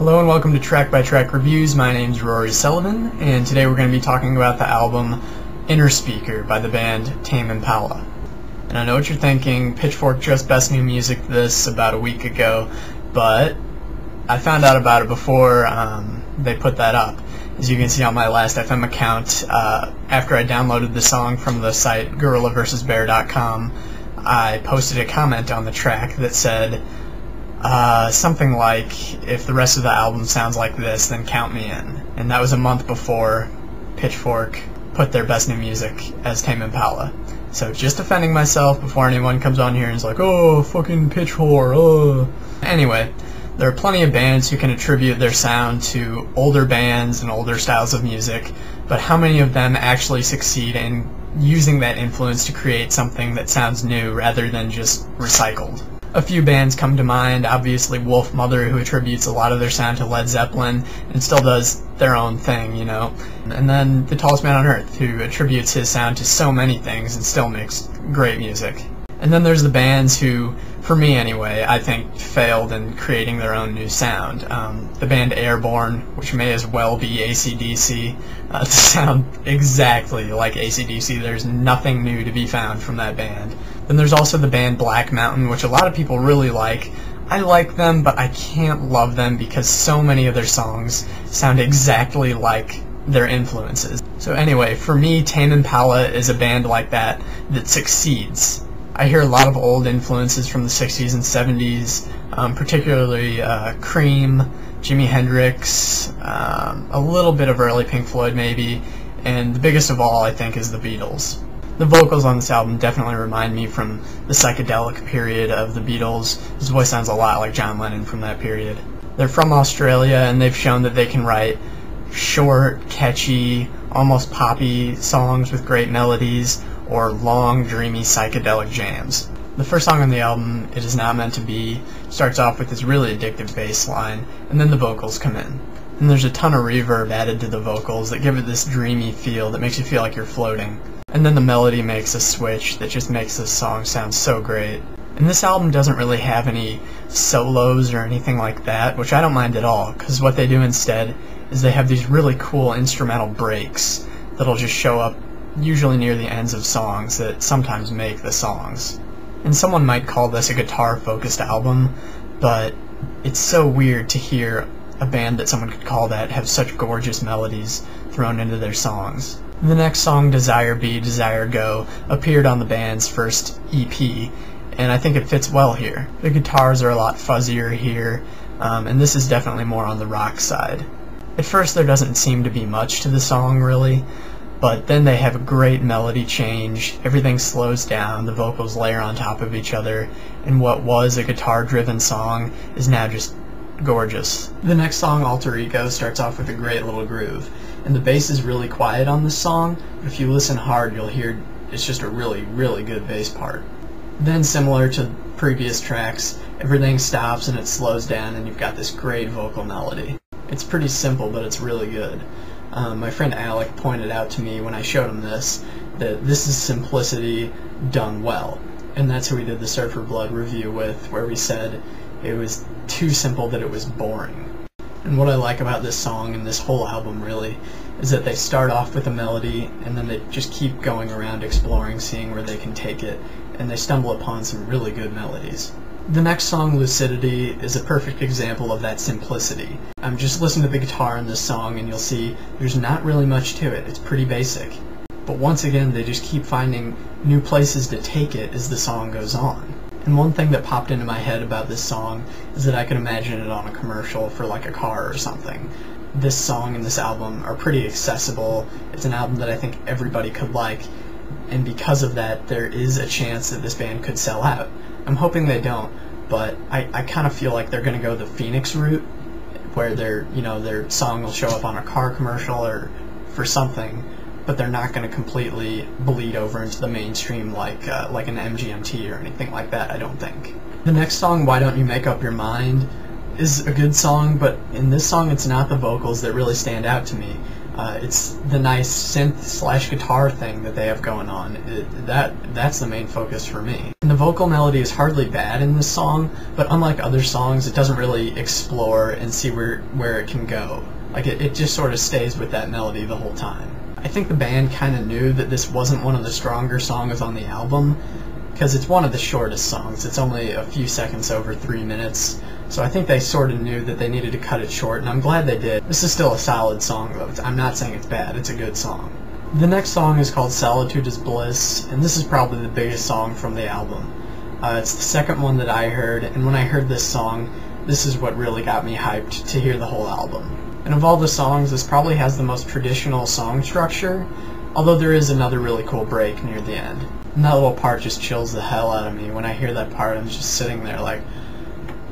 Hello and welcome to Track by Track Reviews. My name's Rory Sullivan, and today we're going to be talking about the album InnerSpeaker by the band Tame Impala. And I know what you're thinking, Pitchfork just Best New Music this about a week ago, but I found out about it before they put that up. As you can see on my last FM account, after I downloaded the song from the site GorillaVSBear.com, I posted a comment on the track that said, something like, if the rest of the album sounds like this, then count me in. And that was a month before Pitchfork put their Best New Music as Tame Impala. So just defending myself before anyone comes on here and is like, oh, fucking Pitchfork, oh. Anyway, there are plenty of bands who can attribute their sound to older bands and older styles of music, but how many of them actually succeed in using that influence to create something that sounds new rather than just recycled? A few bands come to mind, obviously Wolfmother, who attributes a lot of their sound to Led Zeppelin and still does their own thing, you know. And then The Tallest Man on Earth, who attributes his sound to so many things and still makes great music. And then there's the bands who, for me anyway, I think failed in creating their own new sound. The band Airborne, which may as well be AC/DC, to sound exactly like AC/DC. There's nothing new to be found from that band. Then there's also the band Black Mountain, which a lot of people really like. I like them, but I can't love them because so many of their songs sound exactly like their influences. So anyway, for me, Tame Impala is a band like that that succeeds. I hear a lot of old influences from the 60s and 70s, particularly Cream, Jimi Hendrix, a little bit of early Pink Floyd maybe, and the biggest of all, I think, is the Beatles. The vocals on this album definitely remind me from the psychedelic period of the Beatles. His voice sounds a lot like John Lennon from that period. They're from Australia, and they've shown that they can write short, catchy, almost poppy songs with great melodies, or long, dreamy, psychedelic jams. The first song on the album, It Is Not Meant to Be, starts off with this really addictive bass line, and then the vocals come in. And there's a ton of reverb added to the vocals that give it this dreamy feel that makes you feel like you're floating. And then the melody makes a switch that just makes this song sound so great. And this album doesn't really have any solos or anything like that, which I don't mind at all, because what they do instead is they have these really cool instrumental breaks that'll just show up usually near the ends of songs that sometimes make the songs. And someone might call this a guitar-focused album, but it's so weird to hear a band that someone could call that have such gorgeous melodies thrown into their songs. The next song, Desire Be, Desire Go, appeared on the band's first EP, and I think it fits well here. The guitars are a lot fuzzier here, and this is definitely more on the rock side. At first there doesn't seem to be much to the song, really, but then they have a great melody change, everything slows down, the vocals layer on top of each other, and what was a guitar-driven song is now just gorgeous. The next song, Alter Ego, starts off with a great little groove, and the bass is really quiet on this song, but if you listen hard you'll hear it's just a really, really good bass part. Then, similar to previous tracks, everything stops and it slows down and you've got this great vocal melody. It's pretty simple, but it's really good. My friend Alec pointed out to me when I showed him this that this is simplicity done well, and that's who we did the Surfer Blood review with, where we said it was too simple that it was boring. And what I like about this song and this whole album really is that they start off with a melody and then they just keep going around exploring, seeing where they can take it, and they stumble upon some really good melodies. The next song, Lucidity, is a perfect example of that simplicity. Just listen to the guitar in this song and you'll see there's not really much to it. It's pretty basic. But once again, they just keep finding new places to take it as the song goes on. And one thing that popped into my head about this song is that I could imagine it on a commercial for like a car or something. This song and this album are pretty accessible. It's an album that I think everybody could like, and because of that, there is a chance that this band could sell out. I'm hoping they don't, but I kind of feel like they're going to go the Phoenix route, where their song will show up on a car commercial or for something, but they're not going to completely bleed over into the mainstream like an MGMT or anything like that, I don't think. The next song, Why Don't You Make Up Your Mind, is a good song, but in this song it's not the vocals that really stand out to me. It's the nice synth/guitar thing that they have going on. That's the main focus for me. And the the vocal melody is hardly bad in this song, but unlike other songs, it doesn't really explore and see where it can go. Like, it just sort of stays with that melody the whole time. I think the band kind of knew that this wasn't one of the stronger songs on the album, because it's one of the shortest songs. It's only a few seconds over 3 minutes, so I think they sort of knew that they needed to cut it short, and I'm glad they did. This is still a solid song, though. I'm not saying it's bad. It's a good song. The next song is called Solitude is Bliss, and this is probably the biggest song from the album. It's the second one that I heard, and when I heard this song, this is what really got me hyped to hear the whole album. And of all the songs, this probably has the most traditional song structure, although there is another really cool break near the end. And that little part just chills the hell out of me. When I hear that part, I'm just sitting there like,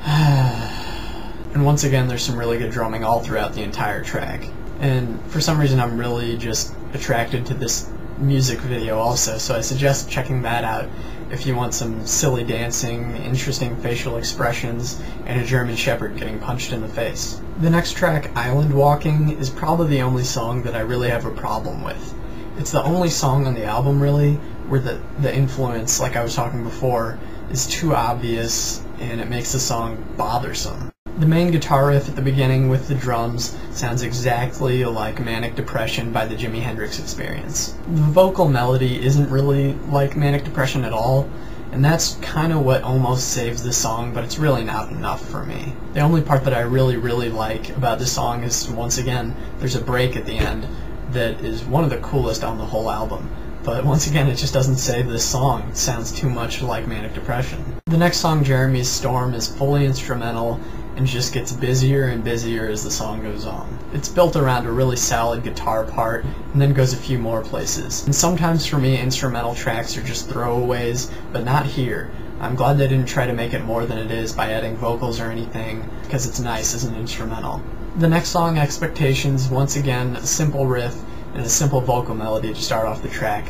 and once again, there's some really good drumming all throughout the entire track. And for some reason, I'm really just attracted to this music video also, so I suggest checking that out if you want some silly dancing, interesting facial expressions, and a German Shepherd getting punched in the face. The next track, Island Walking, is probably the only song that I really have a problem with. It's the only song on the album, really, where the influence, like I was talking before, is too obvious, and it makes the song bothersome. The main guitar riff at the beginning with the drums sounds exactly like Manic Depression by the Jimi Hendrix Experience. The vocal melody isn't really like Manic Depression at all, and that's kind of what almost saves the song, but it's really not enough for me. The only part that I really like about this song is, once again, there's a break at the end that is one of the coolest on the whole album. But once again, it just doesn't save this song. It sounds too much like Manic Depression. The next song, Jeremy's Storm, is fully instrumental and just gets busier and busier as the song goes on. It's built around a really solid guitar part and then goes a few more places. And sometimes for me, instrumental tracks are just throwaways, but not here. I'm glad they didn't try to make it more than it is by adding vocals or anything, because it's nice as an instrumental. The next song, Expectations, once again, a simple riff and a simple vocal melody to start off the track.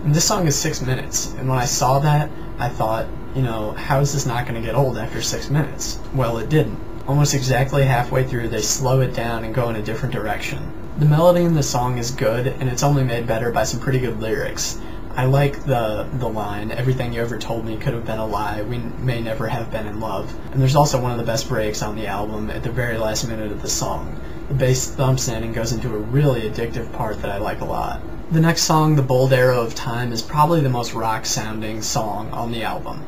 And this song is 6 minutes, and when I saw that, I thought, you know, how is this not going to get old after 6 minutes? Well, it didn't. Almost exactly halfway through, they slow it down and go in a different direction. The melody in the song is good, and it's only made better by some pretty good lyrics. I like the line, everything you ever told me could have been a lie, we may never have been in love. And there's also one of the best breaks on the album at the very last minute of the song. The bass thumps in and goes into a really addictive part that I like a lot. The next song, The Bold Arrow of Time, is probably the most rock-sounding song on the album.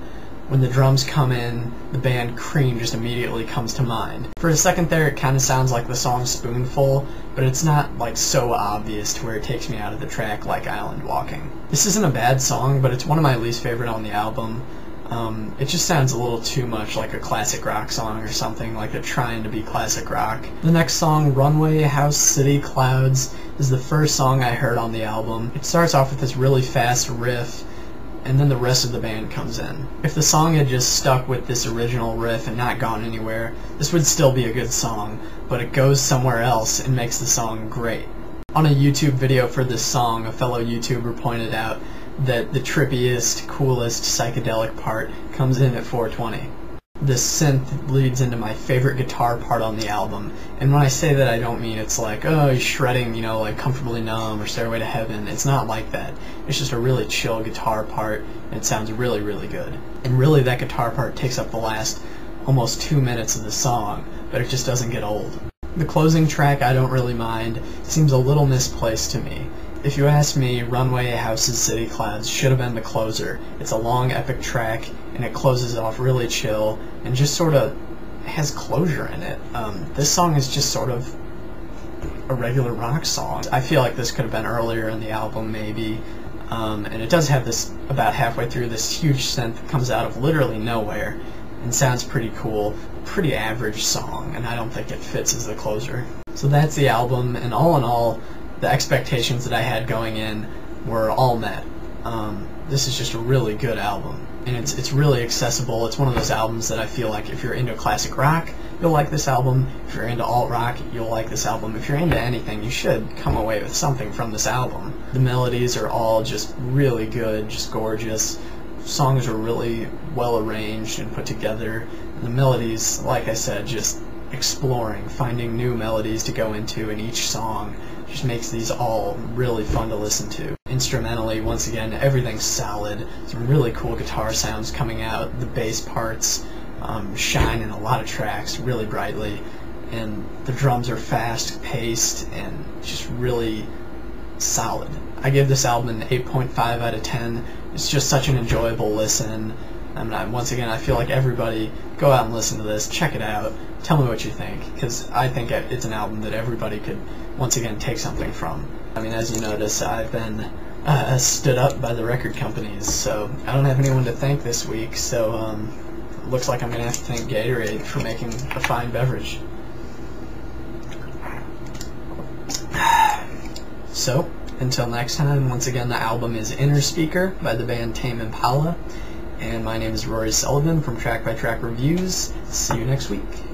When the drums come in, the band Cream just immediately comes to mind. For a second there, it kind of sounds like the song Spoonful, but it's not like so obvious to where it takes me out of the track like Island Walking. This isn't a bad song, but it's one of my least favorite on the album. It just sounds a little too much like a classic rock song or something, like they're trying to be classic rock. The next song, Runway, House, City, Clouds, is the first song I heard on the album. It starts off with this really fast riff, and then the rest of the band comes in. If the song had just stuck with this original riff and not gone anywhere, this would still be a good song, but it goes somewhere else and makes the song great. On a YouTube video for this song, a fellow YouTuber pointed out that the trippiest, coolest, psychedelic part comes in at 420. This synth leads into my favorite guitar part on the album, and when I say that I don't mean it's like, oh, he's shredding, you know, like Comfortably Numb or Stairway to Heaven. It's not like that. It's just a really chill guitar part, and it sounds really good. And really that guitar part takes up the last almost 2 minutes of the song, but it just doesn't get old. The closing track I don't really mind. It seems a little misplaced to me. If you ask me, Runway, Houses, City, Clouds should have been the closer. It's a long, epic track, and it closes off really chill, and just sort of has closure in it. This song is just sort of a regular rock song. I feel like this could have been earlier in the album, maybe, and it does have this, about halfway through, this huge synth that comes out of literally nowhere, and sounds pretty cool. Pretty average song, and I don't think it fits as the closer. So that's the album, and all in all, the expectations that I had going in were all met. This is just a really good album, and it's really accessible. It's one of those albums that I feel like if you're into classic rock, you'll like this album. If you're into alt-rock, you'll like this album. If you're into anything, you should come away with something from this album. The melodies are all just really good, just gorgeous. Songs are really well arranged and put together. And the melodies, like I said, just exploring, finding new melodies to go into in each song just makes these all really fun to listen to. instrumentally, once again, everything's solid. Some really cool guitar sounds coming out. The bass parts shine in a lot of tracks really brightly, and the drums are fast-paced and just really solid. I give this album an 8.5 out of 10. It's just such an enjoyable listen. Once again, I feel like everybody go out and listen to this, check it out, tell me what you think, because I think it's an album that everybody could, once again, take something from. I mean, as you notice, I've been stood up by the record companies, so I don't have anyone to thank this week, so looks like I'm going to have to thank Gatorade for making a fine beverage. So, until next time, once again, the album is InnerSpeaker by the band Tame Impala, and my name is Rory Sullivan from Track by Track Reviews. See you next week.